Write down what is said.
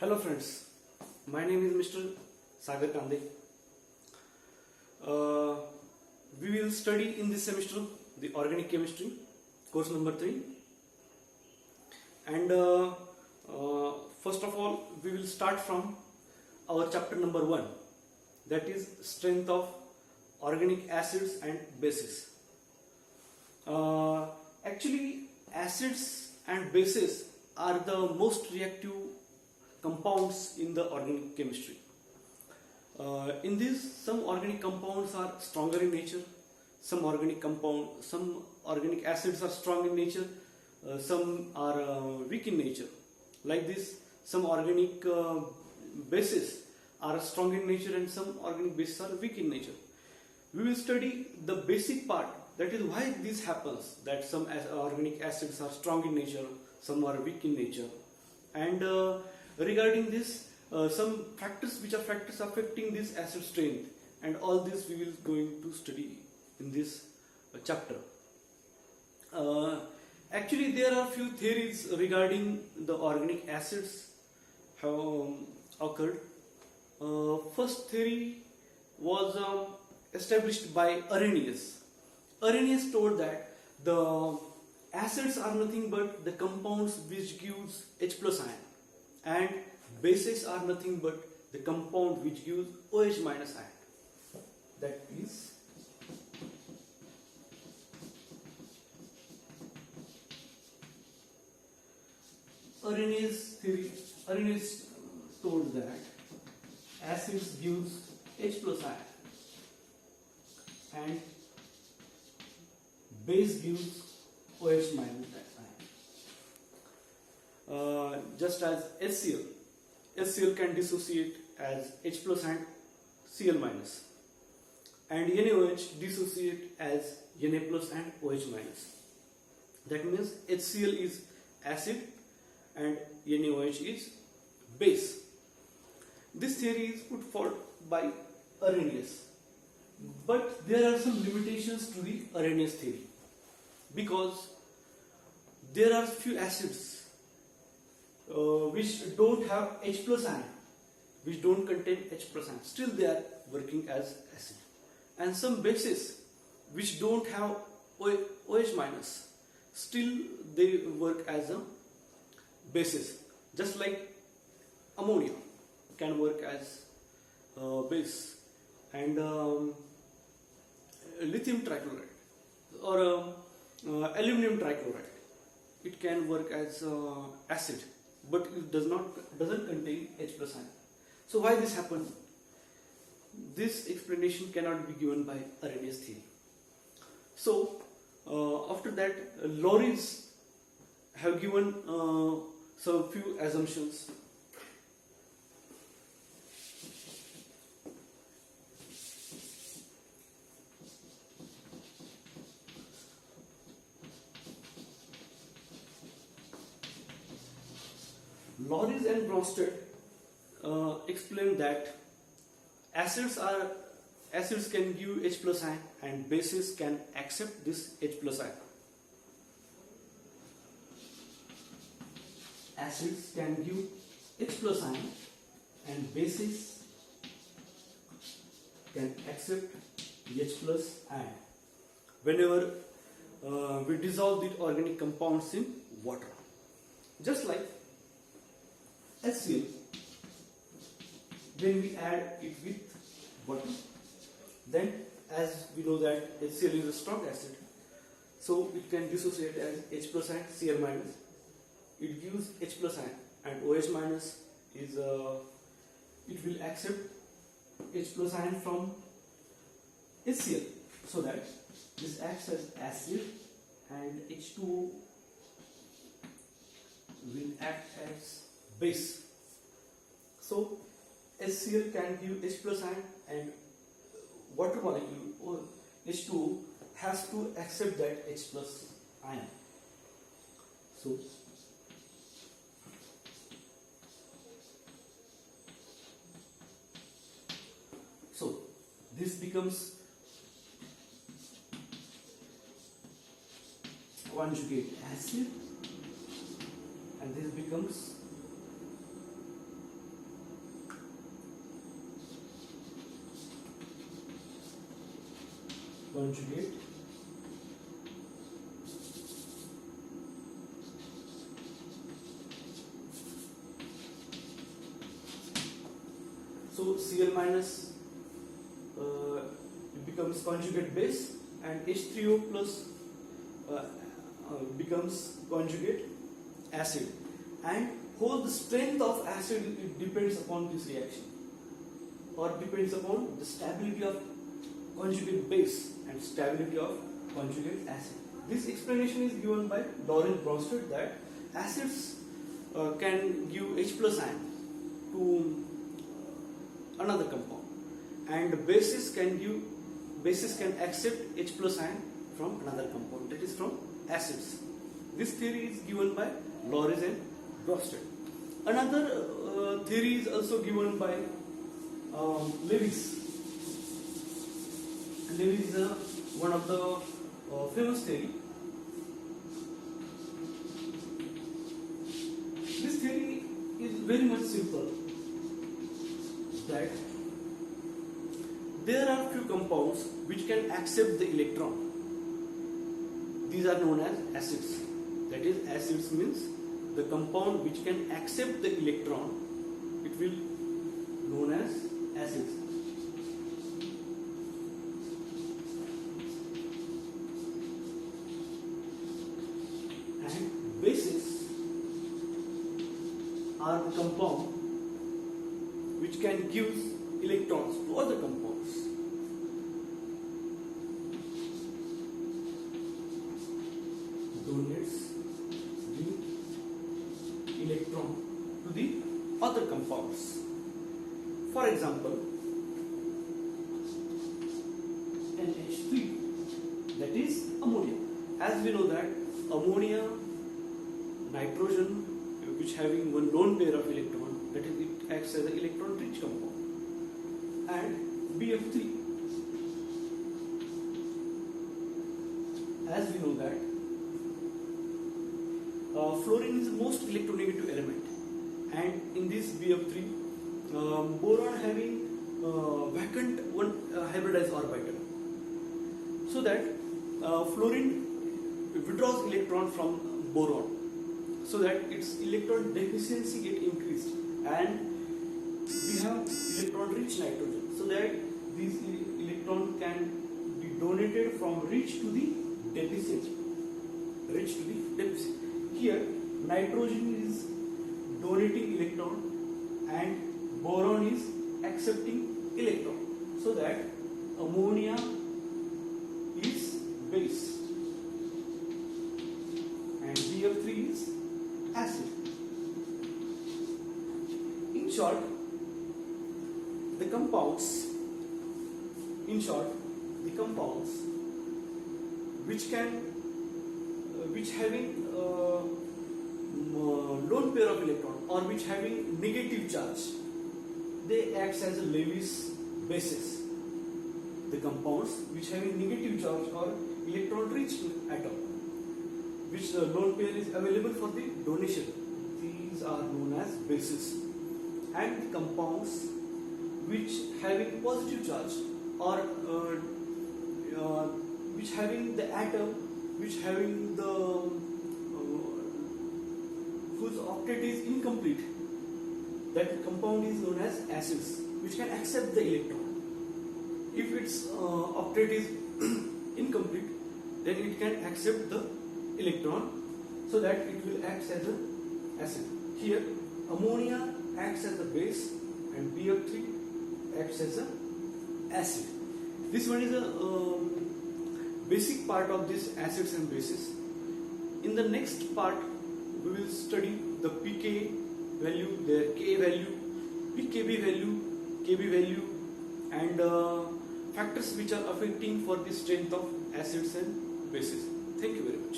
Hello friends, my name is Mr. Sagar Kande. We will study in this semester the organic chemistry, course number 3. And first of all, we will start from our chapter number 1, that is strength of organic acids and bases. Actually, acids and bases are the most reactive compounds in the organic chemistry. In this, some organic compounds are stronger in nature, some organic acids are strong in nature, some are weak in nature. Like this, some organic bases are strong in nature and some organic bases are weak in nature. We will study the basic part, that is why this happens, that some organic acids are strong in nature, some are weak in nature. And regarding this, some factors which are factors affecting this acid strength, and all this we will going to study in this chapter. Actually, there are few theories regarding the organic acids have occurred. First theory was established by Arrhenius. Arrhenius told that the acids are nothing but the compounds which gives H plus ion, and bases are nothing but the compound which gives OH minus ion. That is Arrhenius theory. Arrhenius told that acids gives H plus ion and base gives OH minus ion. Just as HCl can dissociate as H plus and Cl minus, and NaOH dissociate as Na plus and OH minus. That means HCl is acid and NaOH is base. This theory is put forward by Arrhenius, but there are some limitations to the Arrhenius theory, because there are few acids which don't have H plus ion, which don't contain H plus ion, still they are working as acid, and some bases which don't have OH minus, still they work as a bases. Just like ammonia can work as base, and lithium trichloride or aluminum trichloride, it can work as acid, but it doesn't contain H plus ion. So why this happened? This explanation cannot be given by Arrhenius theory. So after that, Lorentz have given some few assumptions. Lorentz and Bronsted explained that acids can give H plus ion and bases can accept this H plus ion. Acids can give H plus ion and bases can accept H plus ion whenever we dissolve the organic compounds in water. Just like HCl, when we add it with water, then as we know that HCl is a strong acid, so it can dissociate as H plus ion, Cl minus. It gives H plus ion, and OH minus is it will accept H plus ion from HCl, so that this acts as acid and H2O will act as base. So HCl can give H plus ion, and water molecule or H2O has to accept that H plus ion. So this becomes conjugate acid, and this becomes conjugate so Cl minus it becomes conjugate base and H3O plus becomes conjugate acid, and whole the strength of acid it depends upon this reaction or depends upon the stability of conjugate base and stability of conjugate acid. This explanation is given by Lawrence Bronsted that acids can give H plus ion to another compound, and bases can accept H plus ion from another compound, that is from acids. This theory is given by Lawrence and Bronsted. Another theory is also given by Lewis. Lewis is one of the famous theory. This theory is very much simple, that there are few compounds which can accept the electron. These are known as acids. That is, acids means the compound which can accept the electron, it will known as acids. And bases are the compound which can give electrons to other compounds. Donates the electron to the other compounds. For example, NH3, that is ammonia. As we know that ammonia, nitrogen, which having one lone pair of electron, that is, it acts as an electron-rich compound, and BF3. As we know that fluorine is the most electronegative element, and in this BF3, boron having vacant one hybridized orbital, so that fluorine withdraws electron from boron, so that its electron deficiency get increased, and we have electron-rich nitrogen, so that these electron can be donated from rich to the deficit. Rich to the deficit. Here, nitrogen is donating electron and boron is accepting electron, so that ammonia is base and BF3 is acid. In short, the compounds which having lone pair of electron or which having negative charge, they act as a Lewis bases. The compounds which having negative charge or electron-rich atom, which the lone pair is available for the donation, these are known as bases. And the compounds which having positive charge or which having the atom which having the whose octet is incomplete, that compound is known as acids, which can accept the electron. If its octet is incomplete, then it can accept the electron, so that it will act as an acid. Here, ammonia acts as a base and BF3 acts as an acid. This one is a basic part of this acids and bases. In the next part, we will study the pK value, their Ka value, pKb value, Kb value, and factors which are affecting for the strength of acids and bases. Thank you very much.